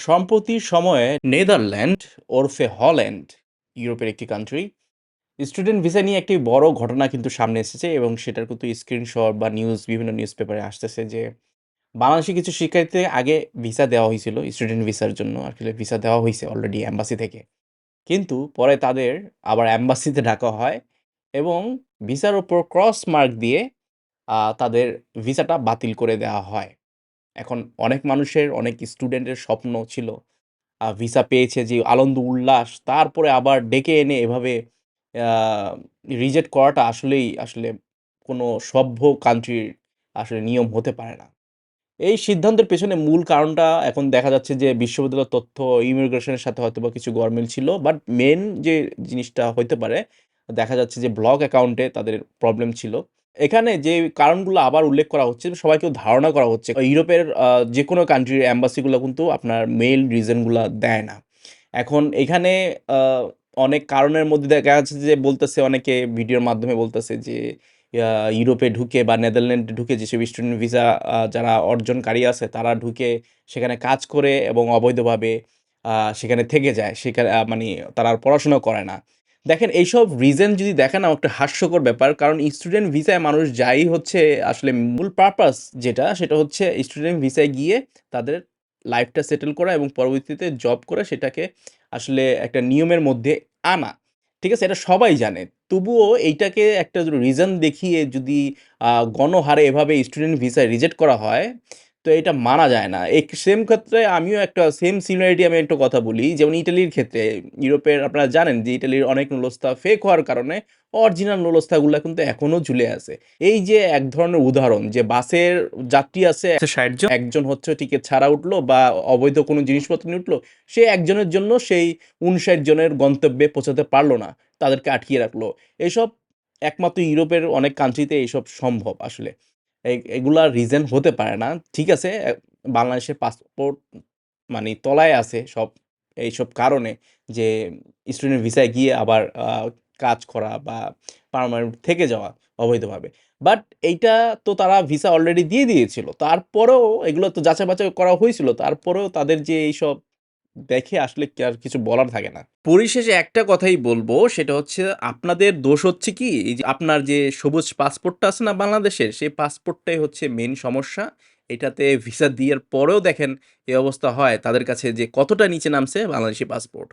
সম্প্রতি সময়ে নেদারল্যান্ড ওরফে হল্যান্ড, ইউরোপের একটি কান্ট্রি, স্টুডেন্ট ভিসা নিয়ে একটি বড় ঘটনা কিন্তু সামনে এসেছে এবং সেটার কিন্তু স্ক্রিনশট বা বিভিন্ন নিউজ পেপারে আসতেছে যে বাংলাদেশি কিছু শিক্ষার্থীদের আগে ভিসা দেওয়া হয়েছিল স্টুডেন্ট ভিসার জন্য। আসলে ভিসা দেওয়া হইছে অলরেডি এম্বাসি থেকে। কিন্তু পরে তাদের আবার এম্বাসিতে ডাকা হয় এবং ভিসার উপর ক্রস মার্ক দিয়ে তাদের ভিসাটা বাতিল করে দেওয়া হয়। এখন অনেক মানুষের, অনেক স্টুডেন্টের স্বপ্ন ছিল ভিসা পেয়েছে যে আনন্দ উল্লাস, তারপরে আবার ডেকে এনে এভাবে আ রিজেক্ট করাটা আসলে কোনো সভ্য কান্ট্রির আসলে নিয়ম হতে পারে না। এই সিদ্ধান্তের পেছনে মূল কারণটা এখন দেখা যাচ্ছে যে বিশ্ববিদ্যালয়ের তথ্য ইমিগ্রেশনের সাথে হয়তোবা কিছু গরমিল ছিল। বাট মেইন যে জিনিসটা হইতে পারে, দেখা যাচ্ছে যে ব্লগ অ্যাকাউন্টে তাদের প্রবলেম ছিল। এখানে যে কারণগুলো আবার উল্লেখ করা হচ্ছে, সবাইকেও ধারণা করা হচ্ছে ইউরোপের যেকোনো কান্ট্রির এম্বাসিগুলো কিন্তু আপনার মেইল রিজন গুলা দেয় না। এখন এখানে আ অনেক কারণের মধ্যে দেখা যাচ্ছে যে বলতেছে, অনেকে ভিডিওর মাধ্যমে বলতেছে যে ইয়া ইউরোপে ঢুকে বা নেদারল্যান্ডে ঢুকে যেসব স্টুডেন্ট ভিসা যারা অর্জনকারী আছে তারা ঢুকে সেখানে কাজ করে এবং অবৈধভাবে আ সেখানে থেকে যায়। সেখানে মানি তারা আর পড়াশোনা করে না। দেখেন এইসব রিজন যদি দেখেন, একটা হাস্যকর ব্যাপার। কারণ স্টুডেন্ট ভিসায় মানুষ যায়ই হচ্ছে আসলে মূল পারপাস যেটা, সেটা হচ্ছে স্টুডেন্ট ভিসায় গিয়ে তাদের লাইফটা সেটেল করা এবং পরবর্তীতে জব করে সেটাকে আসলে একটা নিয়মের মধ্যে আনা। ঠিক আছে? এটা সবাই জানে। তবুও এইটাকে একটা রিজন দেখিয়ে যদি গণহারে এভাবে স্টুডেন্ট ভিসা রিজেক্ট করা হয়, তো এটা মানা যায় না। সেম ক্ষেত্রে আমিও একটা সেম সিমিলারিটি আমি একটা কথা বলি। যেমন ইটালির ক্ষেত্রে, ইউরোপের আপনারা জানেন যে ইটালির অনেক নুলস্তা ফেক হওয়ার কারণে অরিজিনাল নুলস্তাগুলা কিন্তু এখনো ঝুলে আছে। এই যে এক ধরনের উদাহরণ যে বাসের যাত্রী আছে ৬০ জন, একজন হচ্ছে টিকেট ছাড়া উঠলো বা অবৈধ কোনো জিনিসপত্র নিয়ে উঠলো। সে একজনের জন্য সেই ৫৯ জনের গন্তব্যে পৌঁছাতে পারল না। তাদেরকে আটকিয়ে রাখলো। এসব একমাত্র ইউরোপের অনেক কান্ট্রিতে এসব সম্ভব আসলে। এগুলা রিজন হতে পারে না। ঠিক আছে, বাংলাদেশের পাসপোর্ট মানি তলায় আছে সব এইসব কারণে, যে স্টুডেন্ট ভিসায় গিয়ে আবার কাজ করা বা পার্মানেন্ট থেকে যাওয়া অবৈধভাবে। বাট এইটা তো তারা ভিসা অলরেডি দিয়ে দিয়েছিল। তারপরেও এগুলো তো যাচাই-বাছাই করা হয়েছিল। তারপরেও তাদের যে এইসব দেখে আসলে কি আর কিছু বলার থাকে না। পরিশেষে একটা কথাই বলবো, সেটা হচ্ছে আপনাদের দোষ হচ্ছে কি, এই যে আপনার যে সবুজ পাসপোর্টটা আছে না বাংলাদেশের, সেই পাসপোর্টটাই হচ্ছে মেইন সমস্যা। এটাতে ভিসা দেওয়ার পরেও দেখেন এই অবস্থা হয়, তাদের কাছে যে কতটা নিচে নামছে বাংলাদেশি পাসপোর্ট।